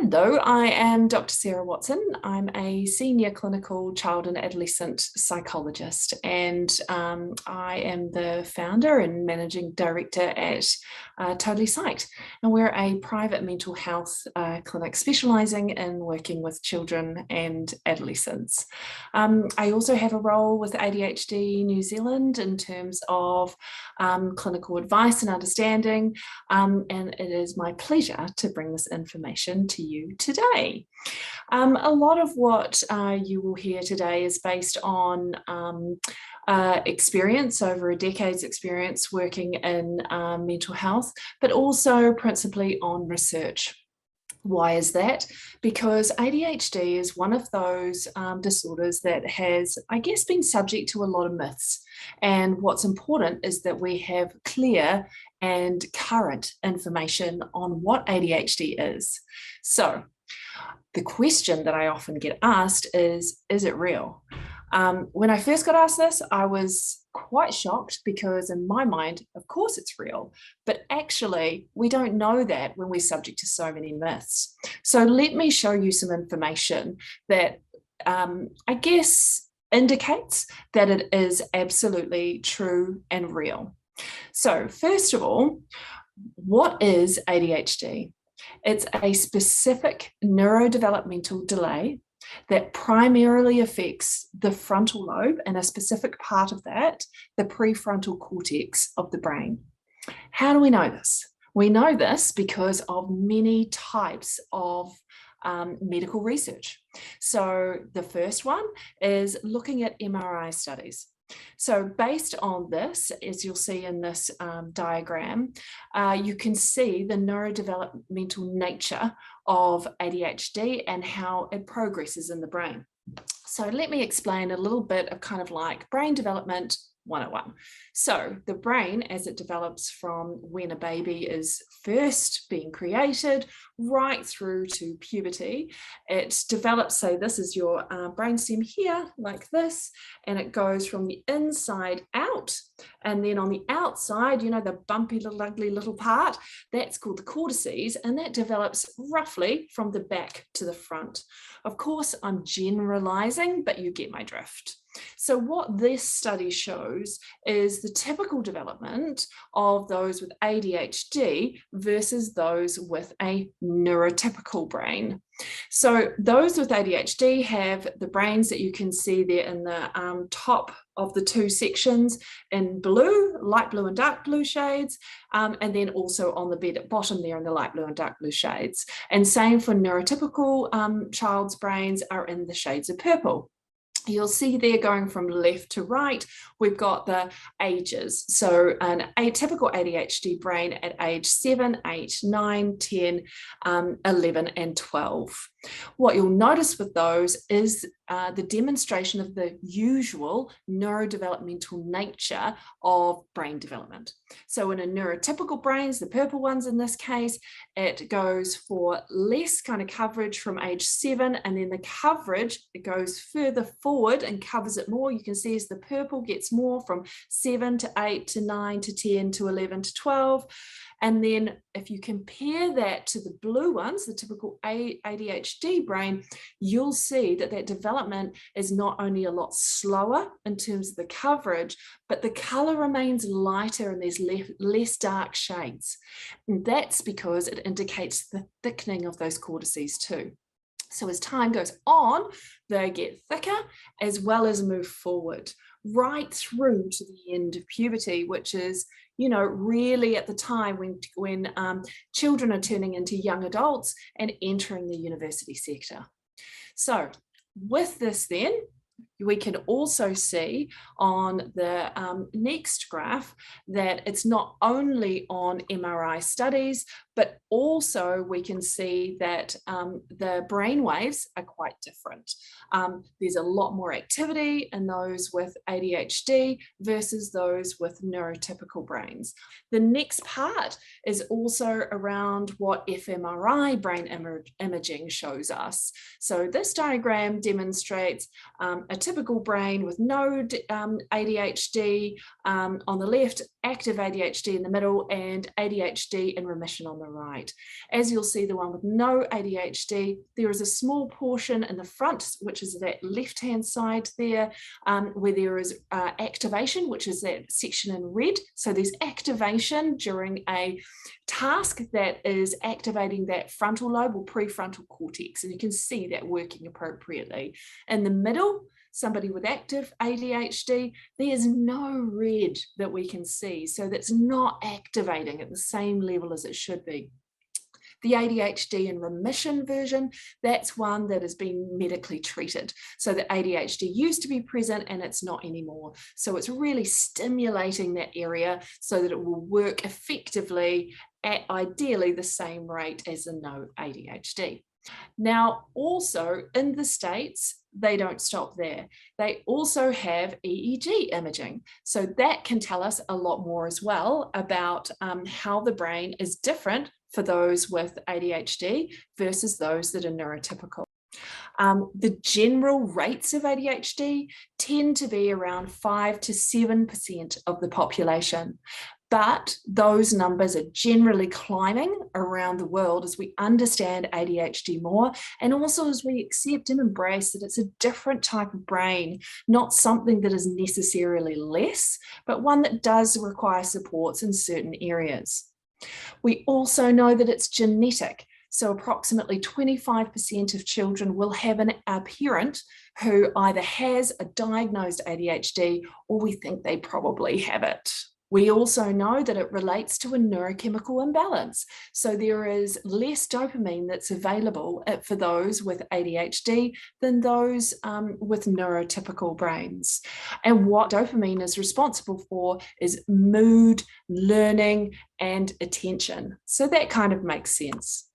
Hello, I am Dr. Sarah Watson. I'm a senior clinical child and adolescent psychologist, and I am the founder and managing director at Totally Psyched. And we're a private mental health clinic specialising in working with children and adolescents. I also have a role with ADHD New Zealand in terms of clinical advice and understanding, and it is my pleasure to bring this information to you today. A lot of what you will hear today is based on experience, over a decade's experience working in mental health, but also principally on research. Why is that? Because ADHD is one of those disorders that has, I guess, been subject to a lot of myths. And what's important is that we have clear and current information on what ADHD is. So the question that I often get asked is it real? When I first got asked this, I was quite shocked because in my mind, of course it's real, but actually we don't know that when we're subject to so many myths. So let me show you some information that I guess indicates that it is absolutely true and real. So first of all, what is ADHD? It's a specific neurodevelopmental delay that primarily affects the frontal lobe and a specific part of that, the prefrontal cortex of the brain. How do we know this? We know this because of many types of medical research. So the first one is looking at MRI studies. So based on this, as you'll see in this diagram, you can see the neurodevelopmental nature of ADHD and how it progresses in the brain. So let me explain a little bit of kind of like brain development 101. So the brain, as it develops from when a baby is first being created right through to puberty, it develops, say this is your brainstem here, like this, and it goes from the inside out, and then on the outside, you know, the bumpy little ugly little part, that's called the cortices, and that develops roughly from the back to the front. Of course, I'm generalizing, but you get my drift. So what this study shows is the typical development of those with ADHD versus those with a neurotypical brain. So those with ADHD have the brains that you can see there in the top of the two sections in blue, light blue and dark blue shades, and then also on the bottom there in the light blue and dark blue shades. And same for neurotypical child's brains are in the shades of purple. You'll see there going from left to right, we've got the ages. So an atypical ADHD brain at age 7, 8, 9, 10, 11 and 12. What you'll notice with those is the demonstration of the usual neurodevelopmental nature of brain development. So in a neurotypical brains, the purple ones in this case, it goes for less kind of coverage from age 7, and then the coverage, it goes further forward and covers it more. You can see as the purple gets more from 7 to 8 to 9 to 10 to 11 to 12. And then if you compare that to the blue ones, the typical ADHD brain, you'll see that that development is not only a lot slower in terms of the coverage, but the color remains lighter and there's less dark shades. And that's because it indicates the thickening of those cortices too. So as time goes on, they get thicker as well as move forward right through to the end of puberty, which is, you know, really at the time when children are turning into young adults and entering the university sector. So with this then, we can also see on the next graph that it's not only on MRI studies, but also we can see that the brain waves are quite different. There's a lot more activity in those with ADHD versus those with neurotypical brains. The next part is also around what fMRI brain imaging shows us. So this diagram demonstrates a typical brain with no ADHD on the left, active ADHD in the middle, and ADHD in remission on the right. As you'll see, the one with no ADHD, there is a small portion in the front, which is that left-hand side there, where there is activation, which is that section in red. So there's activation during a task that is activating that frontal lobe or prefrontal cortex, and you can see that working appropriately. In the middle, somebody with active ADHD, there's no red that we can see, so that's not activating at the same level as it should be. The ADHD in remission version, that's one that has been medically treated. So the ADHD used to be present and it's not anymore. So it's really stimulating that area so that it will work effectively at ideally the same rate as the no ADHD. Now, also in the States, they don't stop there. They also have EEG imaging. So that can tell us a lot more as well about how the brain is different for those with ADHD versus those that are neurotypical. The general rates of ADHD tend to be around 5 to 7% of the population. But those numbers are generally climbing around the world as we understand ADHD more, and also as we accept and embrace that it's a different type of brain, not something that is necessarily less, but one that does require supports in certain areas. We also know that it's genetic. So approximately 25% of children will have a parent who either has a diagnosed ADHD or we think they probably have it. We also know that it relates to a neurochemical imbalance. So there is less dopamine that's available for those with ADHD than those with neurotypical brains. And what dopamine is responsible for is mood, learning, and attention. So that kind of makes sense.